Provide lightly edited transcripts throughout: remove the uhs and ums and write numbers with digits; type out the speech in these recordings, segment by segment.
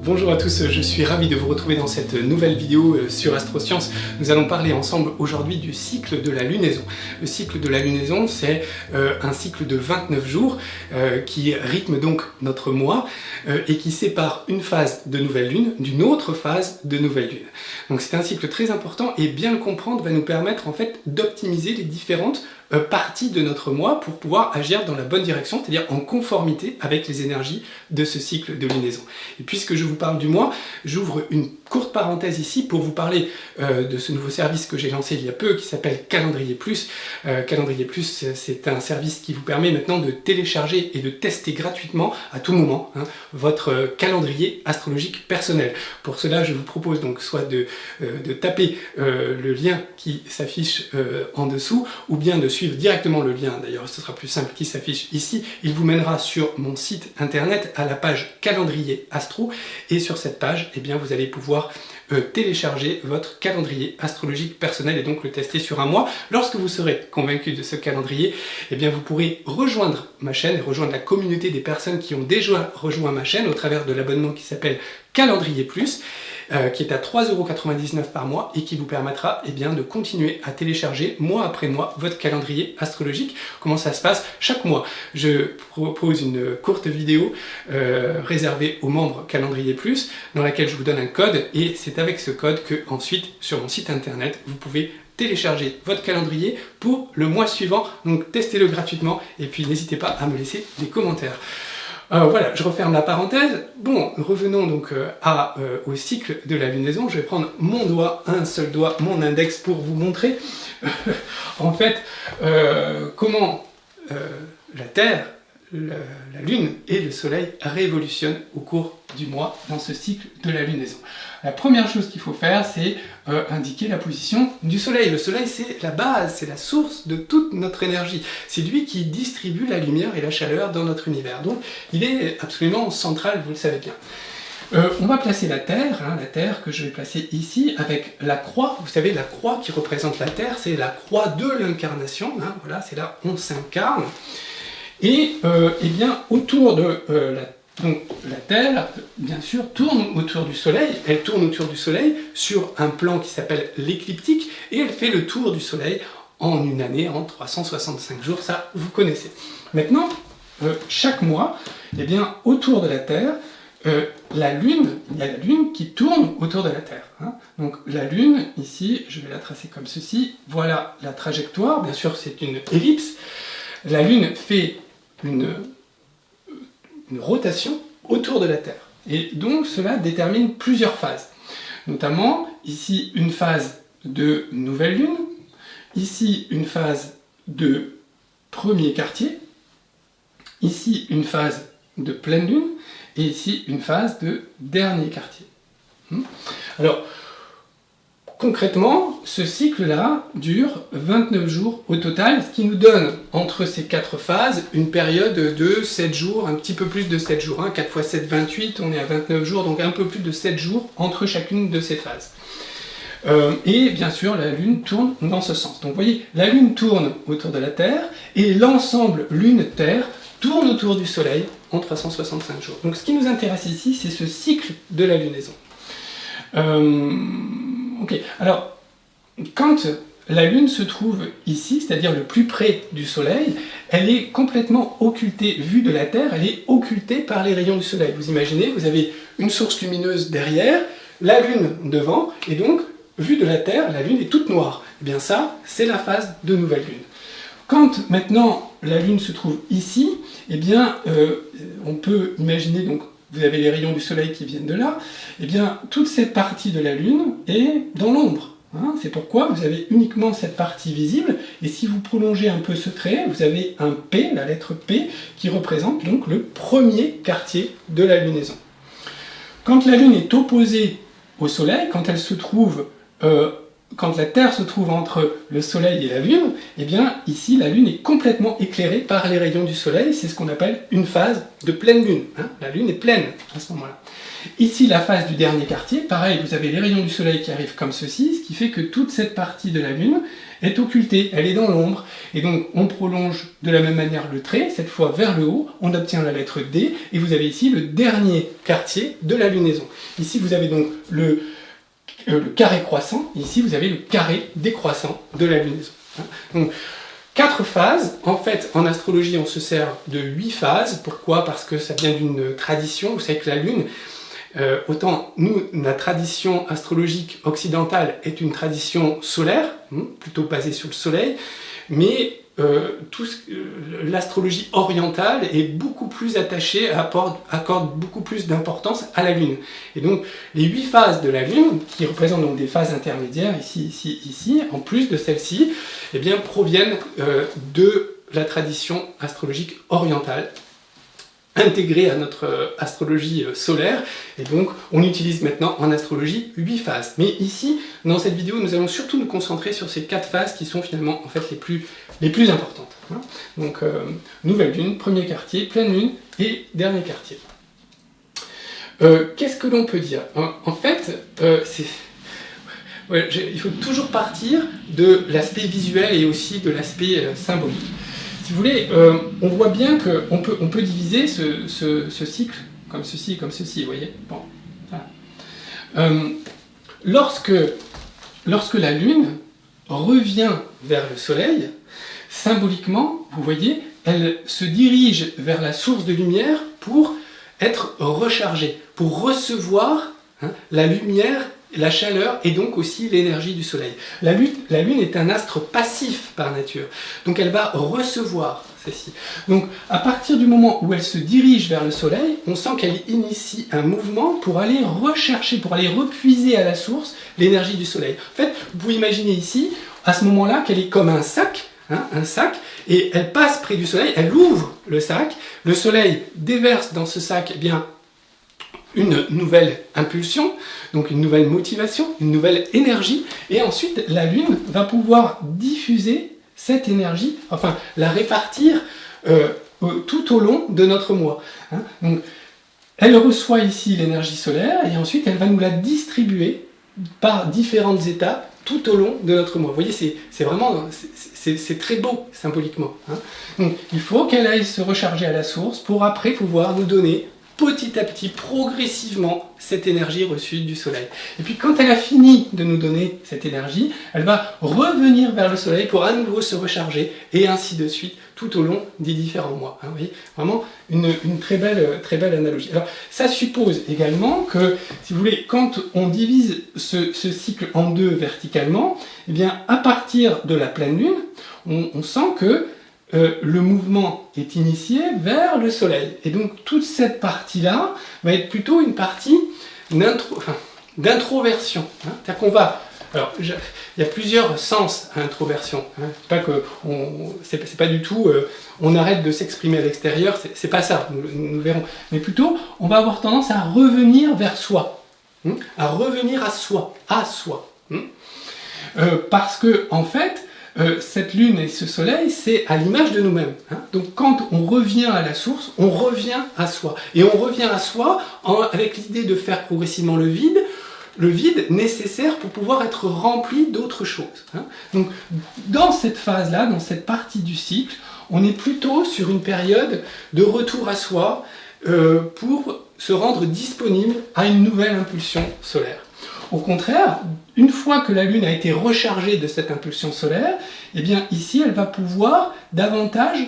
Bonjour à tous, je suis ravi de vous retrouver dans cette nouvelle vidéo sur Astroscience. Nous allons parler ensemble aujourd'hui du cycle de la lunaison. Le cycle de la lunaison, c'est un cycle de 29 jours qui rythme donc notre mois et qui sépare une phase de nouvelle lune d'une autre phase de nouvelle lune. Donc c'est un cycle très important et bien le comprendre va nous permettre en fait d'optimiser les différentes partie de notre mois pour pouvoir agir dans la bonne direction, c'est-à-dire en conformité avec les énergies de ce cycle de lunaison. Et puisque je vous parle du mois, j'ouvre une courte parenthèse ici pour vous parler de ce nouveau service que j'ai lancé il y a peu qui s'appelle Calendrier Plus. Calendrier Plus, c'est un service qui vous permet maintenant de télécharger et de tester gratuitement à tout moment votre calendrier astrologique personnel. Pour cela, je vous propose donc soit de taper le lien qui s'affiche en dessous ou bien de suivre directement le lien, d'ailleurs ce sera plus simple, qui s'affiche ici. Il vous mènera sur mon site internet à la page calendrier astro et sur cette page eh bien, vous allez pouvoir télécharger votre calendrier astrologique personnel et donc le tester sur un mois. Lorsque vous serez convaincu de ce calendrier, eh bien, vous pourrez rejoindre ma chaîne et rejoindre la communauté des personnes qui ont déjà rejoint ma chaîne au travers de l'abonnement qui s'appelle Calendrier Plus, qui est à 3,99 € par mois et qui vous permettra eh bien, de continuer à télécharger mois après mois votre calendrier astrologique. Comment ça se passe? Chaque mois, je propose une courte vidéo réservée aux membres Calendrier Plus dans laquelle je vous donne un code et c'est avec ce code que ensuite sur mon site internet vous pouvez télécharger votre calendrier pour le mois suivant. Donc testez-le gratuitement et puis n'hésitez pas à me laisser des commentaires. Voilà, je referme la parenthèse. Bon, revenons donc au cycle de la lunaison. Je vais prendre mon doigt, un seul doigt, mon index pour vous montrer en fait comment la Terre, la Lune et le Soleil révolutionnent au cours du mois dans ce cycle de la lunaison. La première chose qu'il faut faire, c'est indiquer la position du Soleil. Le Soleil, c'est la base, c'est la source de toute notre énergie. C'est lui qui distribue la lumière et la chaleur dans notre univers. Donc, il est absolument central, vous le savez bien. On va placer la Terre que je vais placer ici, avec la croix. Vous savez, la croix qui représente la Terre, c'est la croix de l'incarnation. Voilà, c'est là où on s'incarne. Et eh bien, autour de la Terre, bien sûr, tourne autour du Soleil. Elle tourne autour du Soleil sur un plan qui s'appelle l'écliptique et elle fait le tour du Soleil en une année, en 365 jours. Ça, vous connaissez. Maintenant, chaque mois, eh bien, autour de la Terre, il y a la Lune qui tourne autour de la Terre. Donc la Lune, ici, je vais la tracer comme ceci. Voilà la trajectoire. Bien sûr, c'est une ellipse. La Lune fait une rotation autour de la Terre. Et donc cela détermine plusieurs phases. Notamment, ici une phase de nouvelle lune, ici une phase de premier quartier, ici une phase de pleine lune, et ici une phase de dernier quartier. Alors, concrètement, ce cycle-là dure 29 jours au total, ce qui nous donne, entre ces quatre phases, une période de 7 jours, un petit peu plus de 7 jours. 4 x 7, 28, on est à 29 jours, donc un peu plus de 7 jours entre chacune de ces phases. Et bien sûr, la Lune tourne dans ce sens. Donc vous voyez, la Lune tourne autour de la Terre, et l'ensemble Lune-Terre tourne autour du Soleil en 365 jours. Donc ce qui nous intéresse ici, c'est ce cycle de la lunaison. Ok, alors, quand la Lune se trouve ici, c'est-à-dire le plus près du Soleil, elle est complètement occultée, vue de la Terre, elle est occultée par les rayons du Soleil. Vous imaginez, vous avez une source lumineuse derrière, la Lune devant, et donc, vue de la Terre, la Lune est toute noire. Eh bien ça, c'est la phase de nouvelle Lune. Quand maintenant la Lune se trouve ici, eh bien, on peut imaginer donc vous avez les rayons du Soleil qui viennent de là, et bien toute cette partie de la Lune est dans l'ombre. C'est pourquoi vous avez uniquement cette partie visible, et si vous prolongez un peu ce trait, vous avez un P, la lettre P, qui représente donc le premier quartier de la lunaison. Quand la Lune est opposée au Soleil, quand elle se trouve, quand la Terre se trouve entre le Soleil et la Lune, eh bien ici la Lune est complètement éclairée par les rayons du Soleil, c'est ce qu'on appelle une phase de pleine Lune. La Lune est pleine à ce moment-là. Ici la phase du dernier quartier, pareil, vous avez les rayons du Soleil qui arrivent comme ceci, ce qui fait que toute cette partie de la Lune est occultée, elle est dans l'ombre. Et donc on prolonge de la même manière le trait, cette fois vers le haut, on obtient la lettre D, et vous avez ici le dernier quartier de la lunaison. Ici vous avez donc le carré croissant, et ici vous avez le carré décroissant de la lunaison. Donc 4 phases. En fait, en astrologie, on se sert de 8 phases. Pourquoi? Parce que ça vient d'une tradition. Vous savez que la Lune, autant nous, la tradition astrologique occidentale est une tradition solaire, plutôt basée sur le Soleil, mais l'astrologie orientale est beaucoup plus attachée, accorde beaucoup plus d'importance à la Lune. Et donc, les 8 phases de la Lune, qui représentent donc des phases intermédiaires, ici, en plus de celles-ci, eh bien, proviennent de la tradition astrologique orientale, intégrée à notre astrologie solaire, et donc on utilise maintenant en astrologie 8 phases. Mais ici, dans cette vidéo, nous allons surtout nous concentrer sur ces 4 phases qui sont finalement en fait les plus importantes. Donc nouvelle lune, premier quartier, pleine lune et dernier quartier. Qu'est-ce que l'on peut dire? En fait, il faut toujours partir de l'aspect visuel et aussi de l'aspect symbolique. Si vous voulez, on voit bien qu'on peut diviser ce cycle comme ceci et comme ceci, vous voyez. Bon, voilà. Lorsque la Lune revient vers le Soleil, symboliquement, vous voyez, elle se dirige vers la source de lumière pour être rechargée, pour recevoir la lumière, la chaleur et donc aussi l'énergie du Soleil. La Lune est un astre passif par nature, donc elle va recevoir ceci. Donc à partir du moment où elle se dirige vers le Soleil, on sent qu'elle initie un mouvement pour aller rechercher, pour aller repuiser à la source l'énergie du Soleil. En fait, vous pouvez imaginer ici, à ce moment-là, qu'elle est comme un sac, et elle passe près du Soleil, elle ouvre le sac, le Soleil déverse dans ce sac, eh bien, une nouvelle impulsion, donc une nouvelle motivation, une nouvelle énergie, et ensuite la Lune va pouvoir diffuser cette énergie, enfin la répartir tout au long de notre mois. Donc, elle reçoit ici l'énergie solaire, et ensuite elle va nous la distribuer par différentes étapes tout au long de notre mois. Vous voyez, c'est vraiment, c'est très beau symboliquement. Donc il faut qu'elle aille se recharger à la source pour après pouvoir nous donner petit à petit, progressivement, cette énergie reçue du Soleil. Et puis quand elle a fini de nous donner cette énergie, elle va revenir vers le Soleil pour à nouveau se recharger, et ainsi de suite, tout au long des différents mois. Vous voyez, vraiment une très belle analogie. Alors, ça suppose également que, si vous voulez, quand on divise ce cycle en deux verticalement, eh bien, à partir de la pleine lune, on sent que le mouvement est initié vers le Soleil. Et donc toute cette partie-là va être plutôt une partie d'introversion. C'est-à-dire qu'on va... Alors, il y a plusieurs sens à l'introversion. C'est pas du tout... on arrête de s'exprimer à l'extérieur, c'est pas ça, nous verrons. Mais plutôt, on va avoir tendance à revenir vers soi. À revenir à soi. Parce que, en fait... cette lune et ce soleil, c'est à l'image de nous-mêmes. Donc quand on revient à la source, on revient à soi. Et on revient à soi avec l'idée de faire progressivement le vide nécessaire pour pouvoir être rempli d'autres choses. Donc dans cette phase-là, dans cette partie du cycle, on est plutôt sur une période de retour à soi pour se rendre disponible à une nouvelle impulsion solaire. Au contraire, une fois que la Lune a été rechargée de cette impulsion solaire, eh bien ici elle va pouvoir davantage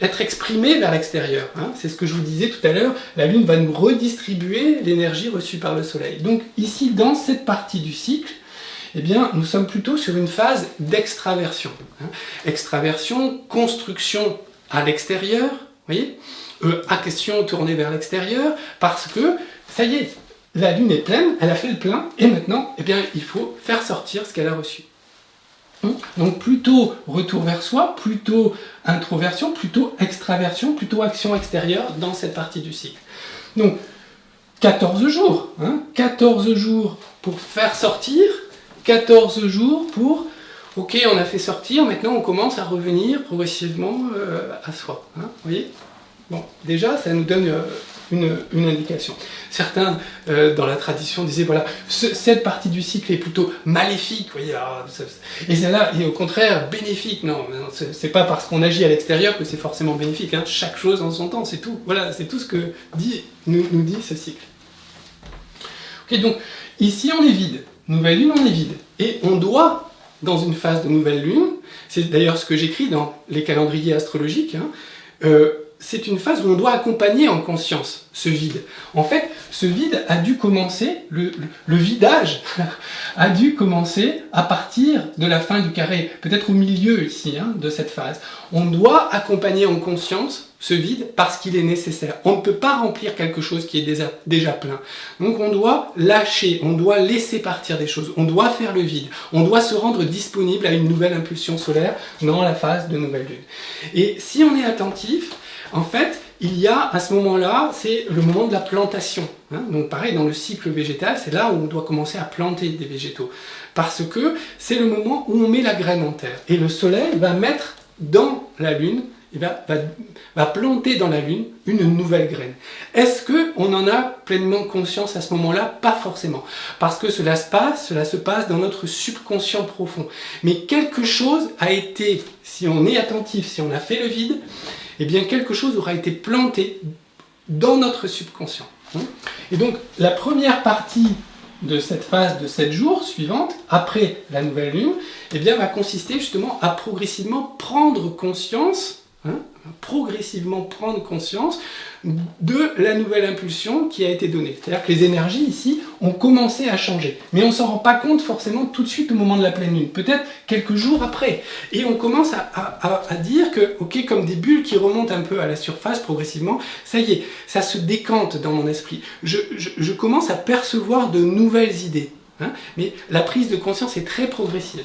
être exprimée vers l'extérieur. C'est ce que je vous disais tout à l'heure, la Lune va nous redistribuer l'énergie reçue par le Soleil. Donc ici, dans cette partie du cycle, eh bien, nous sommes plutôt sur une phase d'extraversion. Extraversion, construction à l'extérieur, voyez, action tournée vers l'extérieur, parce que, ça y est, la Lune est pleine, elle a fait le plein, et maintenant, eh bien, il faut faire sortir ce qu'elle a reçu. Donc plutôt retour vers soi, plutôt introversion, plutôt extraversion, plutôt action extérieure dans cette partie du cycle. Donc 14 jours, 14 jours pour faire sortir, 14 jours pour, ok, on a fait sortir, maintenant on commence à revenir progressivement à soi. Vous voyez ? Bon, déjà, ça nous donne une indication. Certains, dans la tradition, disaient, voilà, cette partie du cycle est plutôt maléfique, vous voyez, et celle-là est au contraire bénéfique. Non, c'est pas parce qu'on agit à l'extérieur que c'est forcément bénéfique, hein. Chaque chose en son temps, c'est tout. Voilà, c'est tout ce que nous dit ce cycle. Ok, donc, ici on est vide, nouvelle lune on est vide, et on doit, dans une phase de nouvelle lune, c'est d'ailleurs ce que j'écris dans les calendriers astrologiques, hein, c'est une phase où on doit accompagner en conscience ce vide. En fait, ce vide a dû commencer, le vidage a dû commencer à partir de la fin du carré, peut-être au milieu ici, hein, de cette phase. On doit accompagner en conscience ce vide parce qu'il est nécessaire. On ne peut pas remplir quelque chose qui est déjà plein. Donc on doit lâcher, on doit laisser partir des choses, on doit faire le vide, on doit se rendre disponible à une nouvelle impulsion solaire dans la phase de nouvelle lune. Et si on est attentif, en fait, il y a à ce moment-là, c'est le moment de la plantation. Hein. Donc pareil, dans le cycle végétal, c'est là où on doit commencer à planter des végétaux. Parce que c'est le moment où on met la graine en terre. Et le soleil va mettre dans la lune, il va planter dans la lune une nouvelle graine. Est-ce qu'on en a pleinement conscience à ce moment-là? Pas forcément. Parce que cela se passe dans notre subconscient profond. Mais quelque chose a été, si on est attentif, si on a fait le vide, eh bien quelque chose aura été planté dans notre subconscient. Et donc la première partie de cette phase de 7 jours suivante, après la nouvelle lune, eh bien, va consister justement à progressivement prendre conscience, de la nouvelle impulsion qui a été donnée. C'est-à-dire que les énergies ici ont commencé à changer. Mais on ne s'en rend pas compte forcément tout de suite au moment de la pleine lune, peut-être quelques jours après. Et on commence à dire que, ok, comme des bulles qui remontent un peu à la surface progressivement, ça y est, ça se décante dans mon esprit. Je commence à percevoir de nouvelles idées. Hein, mais la prise de conscience est très progressive.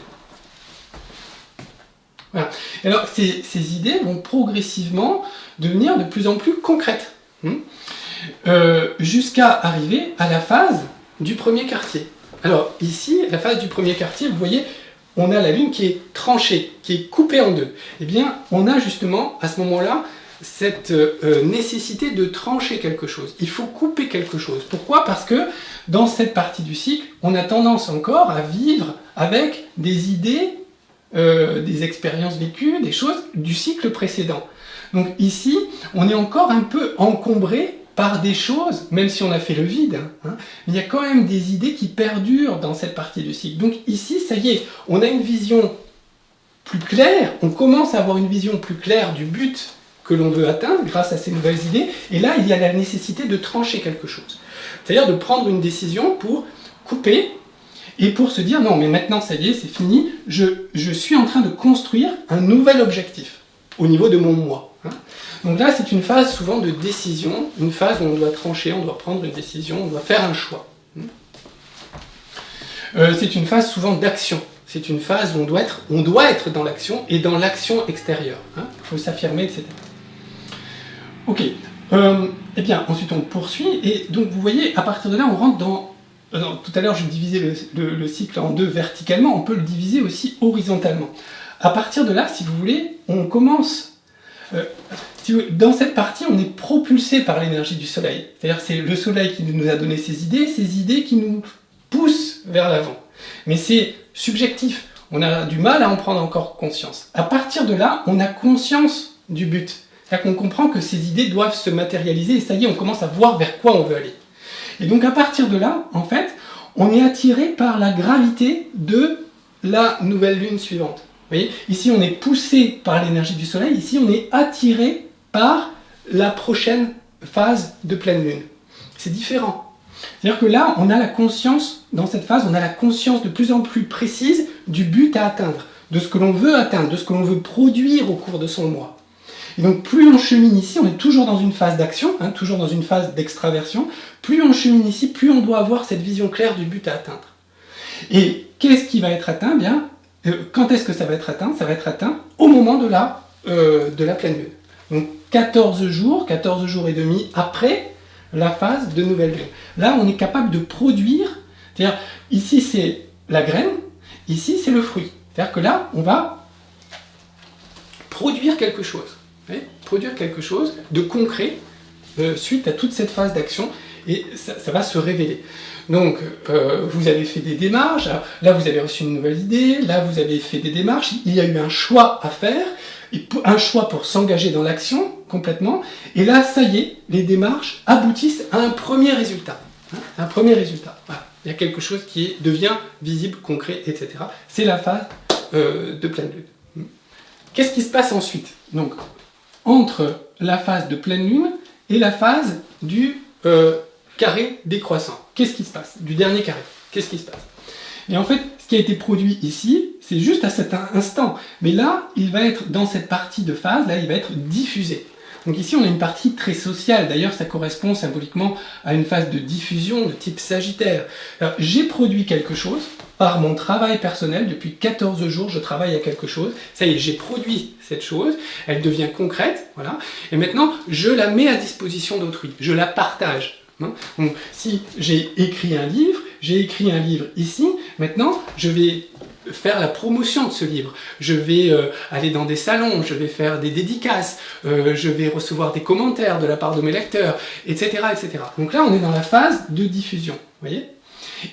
Voilà. Alors, ces idées vont progressivement devenir de plus en plus concrètes, jusqu'à arriver à la phase du premier quartier. Alors, ici, la phase du premier quartier, vous voyez, on a la Lune qui est tranchée, qui est coupée en deux. Eh bien, on a justement, à ce moment-là, cette nécessité de trancher quelque chose. Il faut couper quelque chose. Pourquoi? Parce que dans cette partie du cycle, on a tendance encore à vivre avec des idées, des expériences vécues, des choses du cycle précédent. Donc ici, on est encore un peu encombré par des choses, même si on a fait le vide, il y a quand même des idées qui perdurent dans cette partie du cycle. Donc ici, ça y est, on a une vision plus claire, on commence à avoir une vision plus claire du but que l'on veut atteindre grâce à ces nouvelles idées, et là, il y a la nécessité de trancher quelque chose. C'est-à-dire de prendre une décision pour couper, et pour se dire, non, mais maintenant, ça y est, c'est fini, je suis en train de construire un nouvel objectif au niveau de mon moi. Donc là, c'est une phase souvent de décision, une phase où on doit trancher, on doit prendre une décision, on doit faire un choix. C'est une phase souvent d'action. C'est une phase où on doit être dans l'action et dans l'action extérieure. Il faut s'affirmer, etc. Ok. Eh bien, ensuite, on poursuit. Et donc, vous voyez, à partir de là, on rentre dans... tout à l'heure, je divisais le cycle en deux verticalement. On peut le diviser aussi horizontalement. À partir de là, si vous voulez, on commence... dans cette partie, on est propulsé par l'énergie du soleil. C'est-à-dire c'est le soleil qui nous a donné ces idées qui nous poussent vers l'avant. Mais c'est subjectif. On a du mal à en prendre encore conscience. À partir de là, on a conscience du but. C'est-à-dire qu'on comprend que ces idées doivent se matérialiser et ça y est, on commence à voir vers quoi on veut aller. Et donc à partir de là, en fait, on est attiré par la gravité de la nouvelle lune suivante. Vous voyez, ici on est poussé par l'énergie du soleil, ici on est attiré par la prochaine phase de pleine lune. C'est différent. C'est-à-dire que là, on a la conscience, dans cette phase, on a la conscience de plus en plus précise du but à atteindre, de ce que l'on veut atteindre, de ce que l'on veut produire au cours de son mois. Et donc plus on chemine ici, on est toujours dans une phase d'action, toujours dans une phase d'extraversion, plus on chemine ici, plus on doit avoir cette vision claire du but à atteindre. Et qu'est-ce qui va être atteint? Bien, quand est-ce que ça va être atteint? Ça va être atteint au moment de la pleine lune. Donc 14 jours et demi après la phase de nouvelle lune. Là, on est capable de produire, c'est-à-dire ici c'est la graine, ici c'est le fruit. C'est-à-dire que là, on va produire quelque chose. Produire quelque chose de concret suite à toute cette phase d'action, et ça va se révéler. Donc, vous avez fait des démarches, alors, là vous avez reçu une nouvelle idée, là vous avez fait des démarches, il y a eu un choix à faire, un choix pour s'engager dans l'action complètement, et là, ça y est, les démarches aboutissent à un premier résultat. Un premier résultat. Voilà. Il y a quelque chose qui devient visible, concret, etc. C'est la phase de pleine lune. Qu'est-ce qui se passe ensuite? Donc, entre la phase de pleine lune et la phase du carré décroissant. Qu'est-ce qui se passe? Du dernier carré. Qu'est-ce qui se passe? Et en fait, ce qui a été produit ici, c'est juste à cet instant. Mais là, il va être, dans cette partie de phase, là, il va être diffusé. Donc ici, on a une partie très sociale. D'ailleurs, ça correspond symboliquement à une phase de diffusion de type Sagittaire. Alors, j'ai produit quelque chose par mon travail personnel. Depuis 14 jours, je travaille à quelque chose. Ça y est, j'ai produit cette chose. Elle devient concrète. Voilà. Et maintenant, je la mets à disposition d'autrui. Je la partage. Donc, si j'ai écrit un livre ici. Maintenant, je vais faire la promotion de ce livre. Je vais aller dans des salons, je vais faire des dédicaces, je vais recevoir des commentaires de la part de mes lecteurs, etc., etc. Donc là, on est dans la phase de diffusion, vous voyez?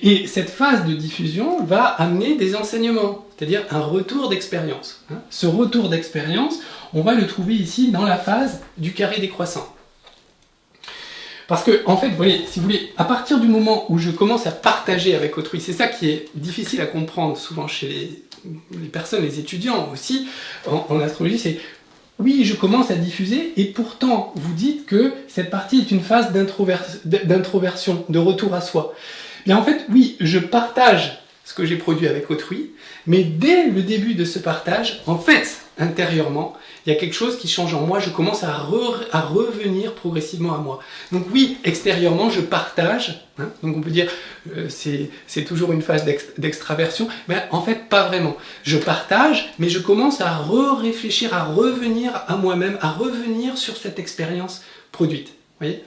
Et cette phase de diffusion va amener des enseignements, c'est-à-dire un retour d'expérience. Ce retour d'expérience, on va le trouver ici dans la phase du carré décroissant. Parce que, en fait, vous voyez, si vous voulez, à partir du moment où je commence à partager avec autrui, c'est ça qui est difficile à comprendre souvent chez les personnes, les étudiants aussi, en astrologie, c'est oui, je commence à diffuser, et pourtant, vous dites que cette partie est une phase d'introversion, de retour à soi. Mais en fait, oui, je partage ce que j'ai produit avec autrui, mais dès le début de ce partage, en fait, intérieurement, il y a quelque chose qui change en moi, je commence à revenir progressivement à moi. Donc oui, extérieurement, je partage, donc on peut dire c'est toujours une phase d'extraversion, mais en fait pas vraiment. Je partage, mais je commence à réfléchir, à revenir à moi-même, à revenir sur cette expérience produite. Voyez ?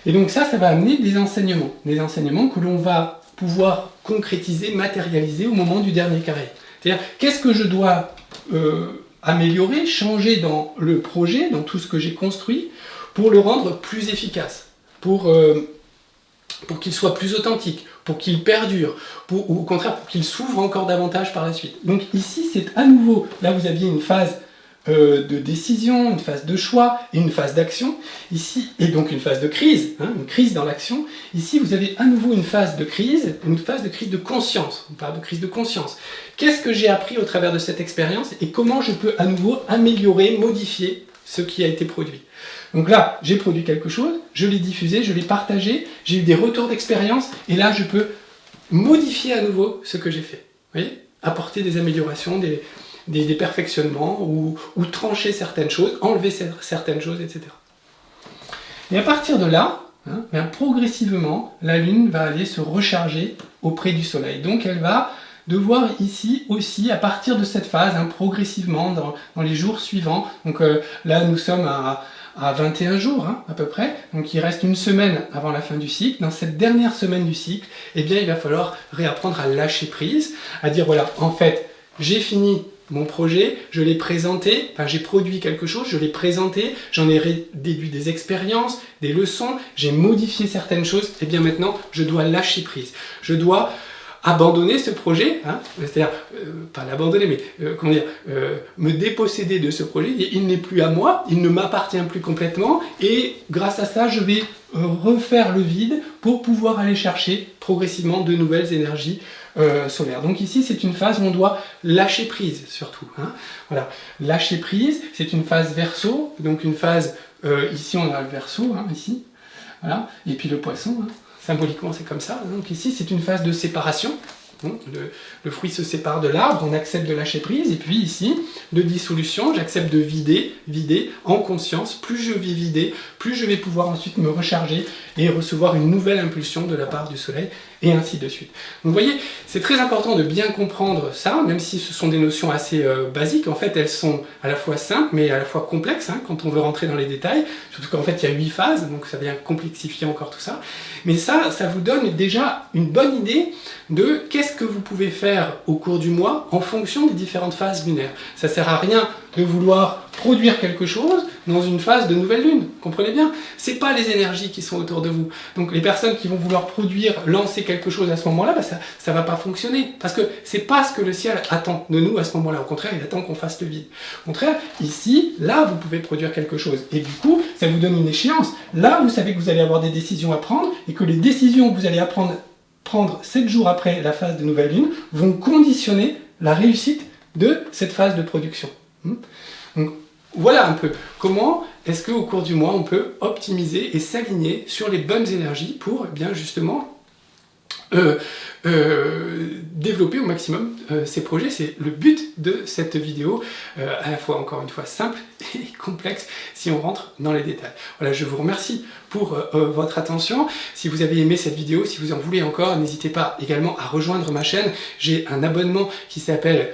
Et donc ça va amener des enseignements que l'on va pouvoir concrétiser, matérialiser au moment du dernier carré. C'est-à-dire, qu'est-ce que je dois améliorer, changer dans le projet, dans tout ce que j'ai construit, pour le rendre plus efficace, pour qu'il soit plus authentique, pour qu'il perdure, ou au contraire pour qu'il s'ouvre encore davantage par la suite. Donc ici, c'est à nouveau, là vous aviez une phase de décision, une phase de choix et une phase d'action, ici, et donc une phase de crise, une crise dans l'action. Ici, vous avez à nouveau une phase de crise de conscience. On parle de crise de conscience. Qu'est-ce que j'ai appris au travers de cette expérience et comment je peux à nouveau améliorer, modifier ce qui a été produit. Donc là, j'ai produit quelque chose, je l'ai diffusé, je l'ai partagé, j'ai eu des retours d'expérience, et là, je peux modifier à nouveau ce que j'ai fait. Vous voyez ? Apporter des améliorations, des perfectionnements, ou trancher certaines choses, enlever certaines choses, etc. Et à partir de là, progressivement, la Lune va aller se recharger auprès du Soleil. Donc elle va devoir ici aussi, à partir de cette phase, progressivement, dans les jours suivants, donc là nous sommes à 21 jours à peu près, donc il reste une semaine avant la fin du cycle. Dans cette dernière semaine du cycle, eh bien, il va falloir réapprendre à lâcher prise, à dire voilà, en fait, j'ai fini mon projet, je l'ai présenté, j'ai produit quelque chose, je l'ai présenté, j'en ai déduit des expériences, des leçons, j'ai modifié certaines choses, et bien maintenant, je dois lâcher prise. Je dois abandonner ce projet, c'est-à-dire, pas l'abandonner, mais me déposséder de ce projet, il n'est plus à moi, il ne m'appartient plus complètement, et grâce à ça, je vais refaire le vide pour pouvoir aller chercher progressivement de nouvelles énergies solaires. Donc ici, c'est une phase où on doit lâcher prise, surtout. Voilà. Lâcher prise, c'est une phase Verseau, donc une phase, ici on a le Verseau, ici, voilà, et puis le Poisson, symboliquement, c'est comme ça. Donc ici, c'est une phase de séparation. Le fruit se sépare de l'arbre, on accepte de lâcher prise. Et puis ici, de dissolution, j'accepte de vider en conscience. Plus je vais vider, plus je vais pouvoir ensuite me recharger et recevoir une nouvelle impulsion de la part du Soleil, et ainsi de suite. Donc vous voyez, c'est très important de bien comprendre ça, même si ce sont des notions assez basiques. En fait, elles sont à la fois simples, mais à la fois complexes, quand on veut rentrer dans les détails. Surtout qu'en fait, il y a 8 phases, donc ça vient complexifier encore tout ça. Mais ça vous donne déjà une bonne idée de qu'est-ce que vous pouvez faire au cours du mois en fonction des différentes phases lunaires. Ça sert à rien de vouloir produire quelque chose, dans une phase de nouvelle lune, comprenez bien? C'est pas les énergies qui sont autour de vous. Donc les personnes qui vont vouloir produire, lancer quelque chose à ce moment-là, bah, ça va pas fonctionner. Parce que c'est pas ce que le ciel attend de nous à ce moment-là. Au contraire, il attend qu'on fasse le vide. Au contraire, ici, là, vous pouvez produire quelque chose. Et du coup, ça vous donne une échéance. Là, vous savez que vous allez avoir des décisions à prendre et que les décisions que vous allez prendre 7 jours après la phase de nouvelle lune vont conditionner la réussite de cette phase de production. Donc, voilà un peu comment est-ce qu'au cours du mois on peut optimiser et s'aligner sur les bonnes énergies pour bien justement développer au maximum ces projets. C'est le but de cette vidéo, à la fois encore une fois simple et complexe si on rentre dans les détails. Voilà, je vous remercie pour votre attention. Si vous avez aimé cette vidéo, si vous en voulez encore, n'hésitez pas également à rejoindre ma chaîne. J'ai un abonnement qui s'appelle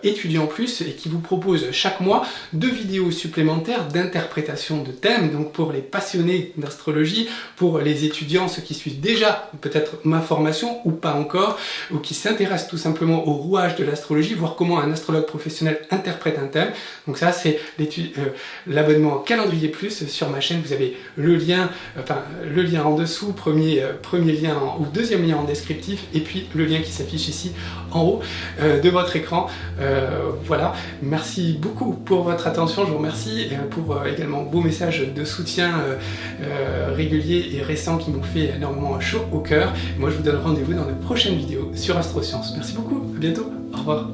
Étudiant Plus et qui vous propose chaque mois 2 vidéos supplémentaires d'interprétation de thèmes, donc pour les passionnés d'astrologie, pour les étudiants, ceux qui suivent déjà peut-être ma formation ou pas encore, ou qui s'intéressent tout simplement au rouage de l'astrologie, voir comment un astrologue professionnel interprète un thème. Donc ça, c'est l'abonnement Calendrier Plus sur ma chaîne. Vous avez le lien en dessous, premier lien ou deuxième lien en descriptif, et puis le lien qui s'affiche ici en haut de votre écran. Voilà, merci beaucoup pour votre attention, je vous remercie pour également vos messages de soutien réguliers et récents qui m'ont fait énormément chaud au cœur. Moi, je vous donne rendez-vous dans de prochaines vidéos sur Astrosciences. Merci beaucoup, à bientôt, au revoir.